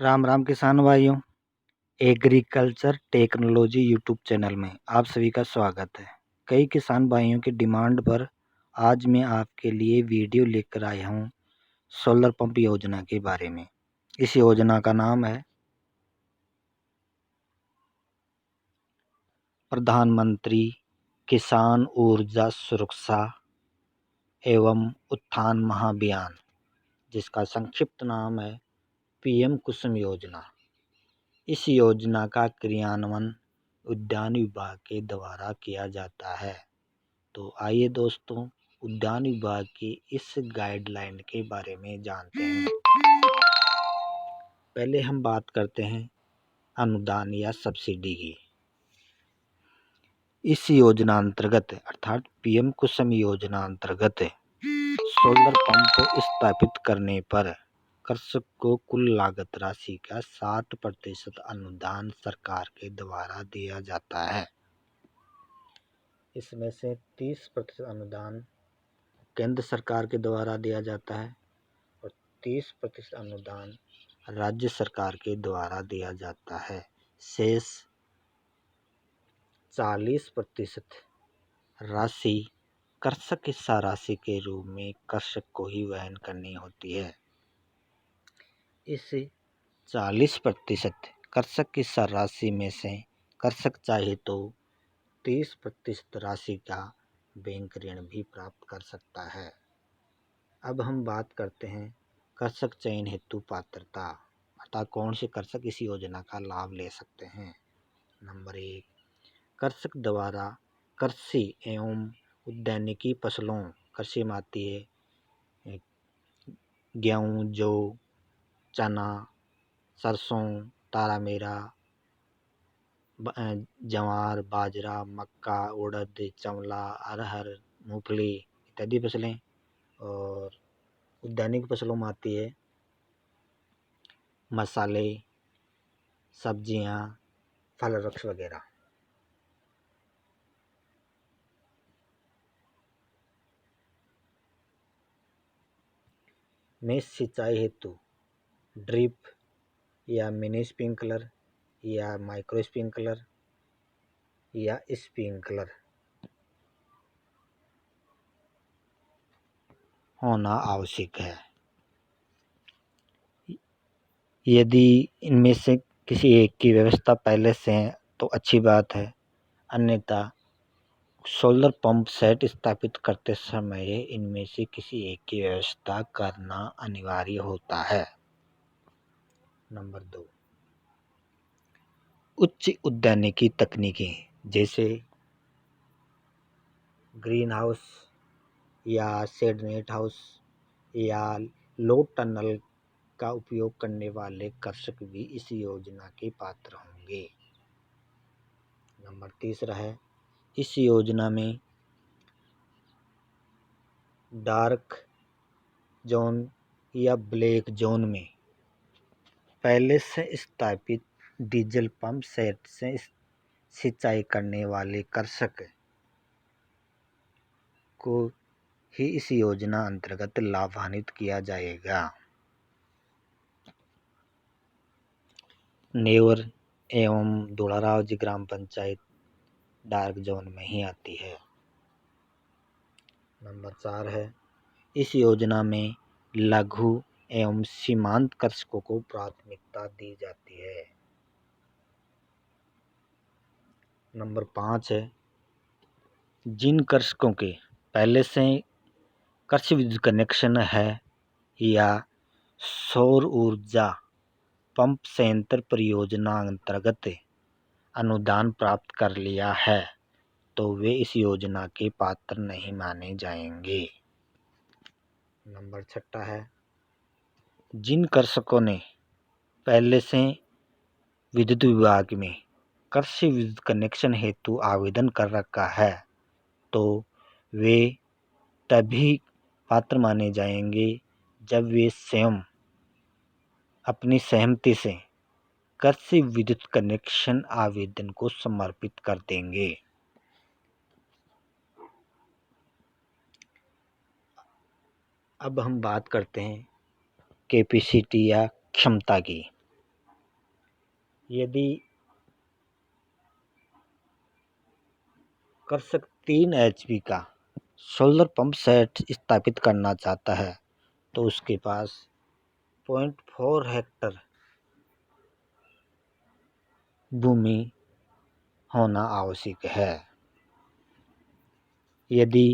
राम राम किसान भाइयों। Agriculture technology YouTube channel में आप सभी का स्वागत है। कई किसान भाइयों की डिमांड पर आज मैं आपके लिए वीडियो लेकर आया हूं सोलर पंप योजना के बारे में। इस योजना का नाम है प्रधानमंत्री किसान ऊर्जा सुरक्षा एवं उत्थान महाभियान, जिसका संक्षिप्त नाम है पीएम कुसुम योजना। इस योजना का क्रियान्वयन उद्यान विभाग के द्वारा किया जाता है। तो आइए दोस्तों, उद्यान विभाग की इस गाइडलाइन के बारे में जानते हैं। पहले हम बात करते हैं अनुदान या सब्सिडी की। इस योजना अंतर्गत अर्थात पीएम कुसुम योजना अंतर्गत सोलर पंप स्थापित करने पर कृषक को कुल लागत राशि का 60% अनुदान सरकार के द्वारा दिया जाता है। इसमें से 30% अनुदान केंद्र सरकार के द्वारा दिया जाता है और 30% अनुदान राज्य सरकार के द्वारा दिया जाता है। शेष 40% राशि कृषक हिस्सा राशि के रूप में कृषक को ही वहन करनी होती है। इस 40% कृषक हिस्सा राशि में से कृषक चाहे तो 30% राशि का बैंक ऋण भी प्राप्त कर सकता है। अब हम बात करते हैं कृषक चयन हेतु पात्रता, अर्थात कौन से कृषक इस योजना का लाभ ले सकते हैं। नंबर 1, कृषक द्वारा कृषि एवं उद्यानिकी फसलों, कृषि में आती है गेहूँ, जौ, चना, सरसों, तारामीरा, ज्वार, बाजरा, मक्का, उड़द, चंवला, अरहर, मूंगफली इत्यादि फसलें। और उद्यानिक फसलों में आती है मसाले, सब्जियां, फल वृक्ष वगैरह। में सिंचाई हेतु ड्रिप या मिनी स्प्रिंकलर या माइक्रो स्प्रिंकलर या स्प्रिंकलर होना आवश्यक है। यदि इनमें से किसी एक की व्यवस्था पहले से है तो अच्छी बात है, अन्यथा सोलर पंप सेट स्थापित करते समय इनमें से किसी एक की व्यवस्था करना अनिवार्य होता है। नंबर 2, उच्च उद्यानिकी तकनीकें जैसे ग्रीन हाउस या शेड नेट हाउस या लो टनल का उपयोग करने वाले कृषक भी इस योजना के पात्र होंगे। नंबर 3 है, इस योजना में डार्क जोन या ब्लैक जोन में पहले से स्थापित डीजल पंप सेट से सिंचाई करने वाले कृषक को ही इस योजना अंतर्गत लाभान्वित किया जाएगा। नेवर एवं दुलाराव जी ग्राम पंचायत डार्क जोन में ही आती है। नंबर 4 है, इस योजना में लघु एवं सीमांत कृषकों को प्राथमिकता दी जाती है। नंबर 5 है, जिन कृषकों के पहले से कृषि विद्युत कनेक्शन है या सौर ऊर्जा पंप संयंत्र परियोजना अंतर्गत अनुदान प्राप्त कर लिया है तो वे इस योजना के पात्र नहीं माने जाएंगे। नंबर 6 है, जिन कृषकों ने पहले से विद्युत विभाग में कृषि विद्युत कनेक्शन हेतु आवेदन कर रखा है तो वे तभी पात्र माने जाएंगे जब वे स्वयं अपनी सहमति से कृषि विद्युत कनेक्शन आवेदन को समर्पित कर देंगे। अब हम बात करते हैं कैपेसिटी या क्षमता की। यदि कृषक 3 HP का सोलर पंप सेट स्थापित करना चाहता है तो उसके पास 0.4 हेक्टर भूमि होना आवश्यक है। यदि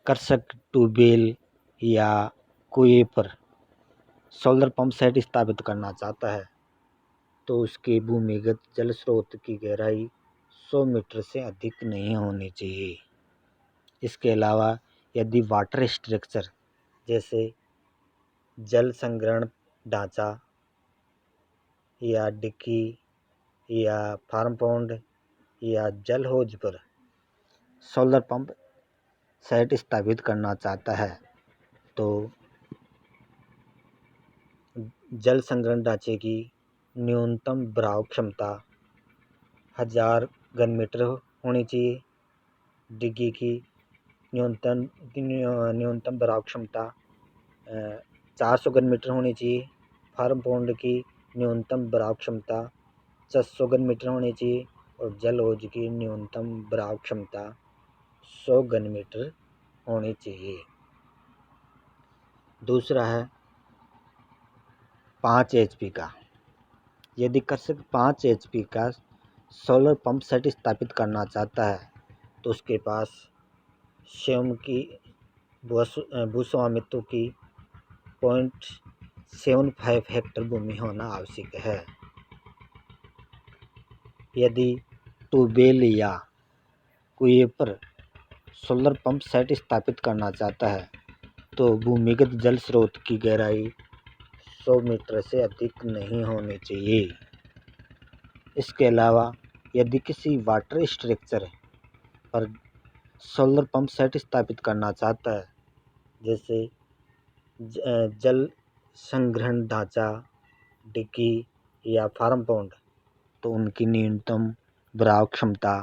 कृषक ट्यूबवेल या कुएं पर सोलर पंप सेट स्थापित करना चाहता है तो उसके भूमिगत जल स्रोत की गहराई 100 मीटर से अधिक नहीं होनी चाहिए। इसके अलावा यदि वाटर स्ट्रक्चर जैसे जल संग्रहण ढांचा या डिक्की या फार्म पॉन्ड या जल हौज पर सोलर पंप सेट स्थापित करना चाहता है तो जल संग्रहण ढांचे की न्यूनतम भराव क्षमता 1000 घन मीटर होनी चाहिए। डिग्गी की न्यूनतम भराव क्षमता 400 घन मीटर होनी चाहिए। फार्म पॉन्ड की न्यूनतम भराव क्षमता 600 घन मीटर होनी चाहिए और जल हौज की न्यूनतम भराव क्षमता 100 घन मीटर होनी चाहिए। दूसरा है 5 HP का। यदि कृषक 5 HP का सोलर पंप सेट स्थापित करना चाहता है तो उसके पास स्वयं की भूस्वामित्व की 0.75 हेक्टर भूमि होना आवश्यक है। यदि ट्यूबवेल या कुएं पर सोलर पंप सेट स्थापित करना चाहता है तो भूमिगत जल स्रोत की गहराई 100 मीटर से अधिक नहीं होनी चाहिए। इसके अलावा यदि किसी वाटर स्ट्रक्चर पर सोलर पंप सेट स्थापित करना चाहता है जैसे जल संग्रहण ढांचा डिक्की या फार्म पॉन्ड तो उनकी न्यूनतम भराव क्षमता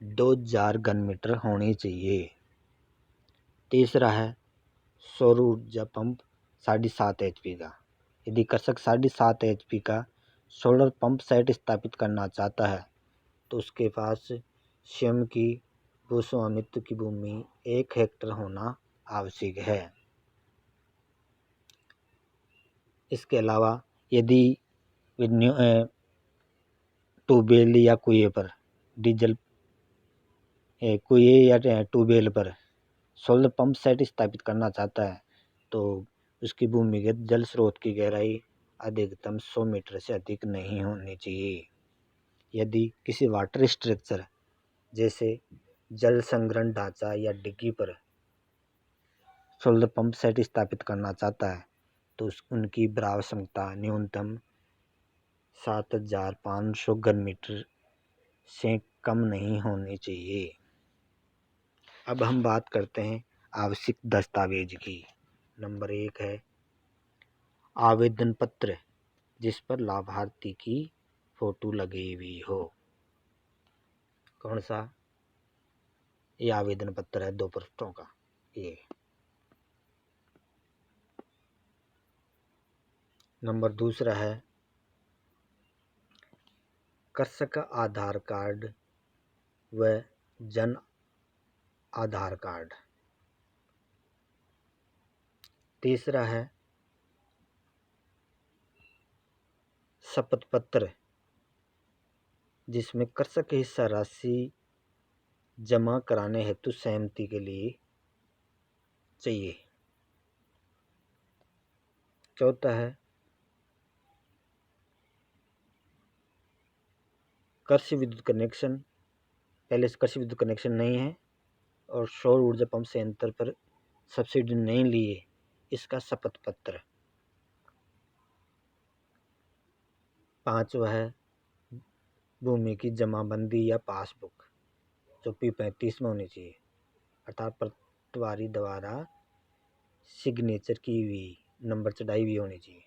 2000 घन मीटर होनी चाहिए। तीसरा है सौर ऊर्जा पंप 7.5 HP का। यदि कृषक 7.5 HP का सोलर पंप सेट स्थापित करना चाहता है तो उसके पास स्वयं की भूस्वामित्व की भूमि 1 हेक्टर होना आवश्यक है। इसके अलावा यदि ट्यूबवेल या कुएं पर कुएं या ट्यूबवेल पर सोलर पंप सेट स्थापित करना चाहता है तो उसकी भूमिगत जल स्रोत की गहराई अधिकतम 100 मीटर से अधिक नहीं होनी चाहिए। यदि किसी वाटर स्ट्रक्चर जैसे जल संग्रहण ढांचा या डिग्गी पर सोलर पंप सेट स्थापित करना चाहता है तो उनकी भराव क्षमता न्यूनतम 7500 घन मीटर से कम नहीं होनी चाहिए। अब हम बात करते हैं आवश्यक दस्तावेज की। नंबर 1 है आवेदन पत्र जिस पर लाभार्थी की फोटो लगी हुई हो। कौन सा? ये आवेदन पत्र है 2 पृष्ठों का। ये नंबर दूसरा है कृषक का आधार कार्ड व जन आधार कार्ड। तीसरा है शपथ पत्र जिसमें कृषक हिस्सा राशि जमा कराने हेतु सहमति के लिए चाहिए। चौथा है कृषि विद्युत कनेक्शन। पहले से कृषि विद्युत कनेक्शन नहीं है और सौर ऊर्जा पंप संयंत्र पर सब्सिडी नहीं लिए, इसका शपथ पत्र। पांचवा है भूमि की जमाबंदी या पासबुक जो P35 में होनी चाहिए अर्थात पटवारी द्वारा सिग्नेचर की हुई, नंबर चढ़ाई हुई होनी चाहिए।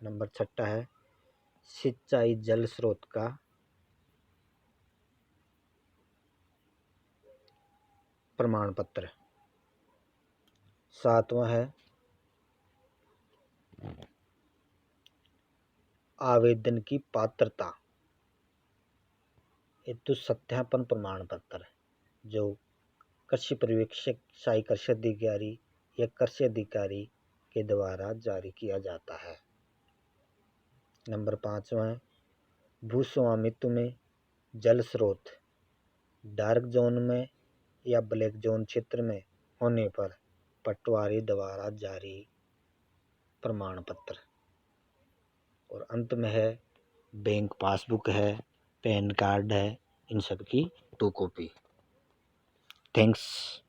नंबर छठा है सिंचाई जल स्रोत का प्रमाण पत्र। सातवां है आवेदन की पात्रता हेतु सत्यापन प्रमाण पत्र जो कृषि पर्यवेक्षक, सहायी कृषि अधिकारी या कृषि अधिकारी के द्वारा जारी किया जाता है। नंबर 5वां है भू स्वामित्व में जल स्रोत डार्क जोन में या ब्लैक जोन क्षेत्र में होने पर पटवारी द्वारा जारी प्रमाण पत्र। और अंत में है बैंक पासबुक है, पैन कार्ड है, इन सब की 2 कॉपी। थैंक्स।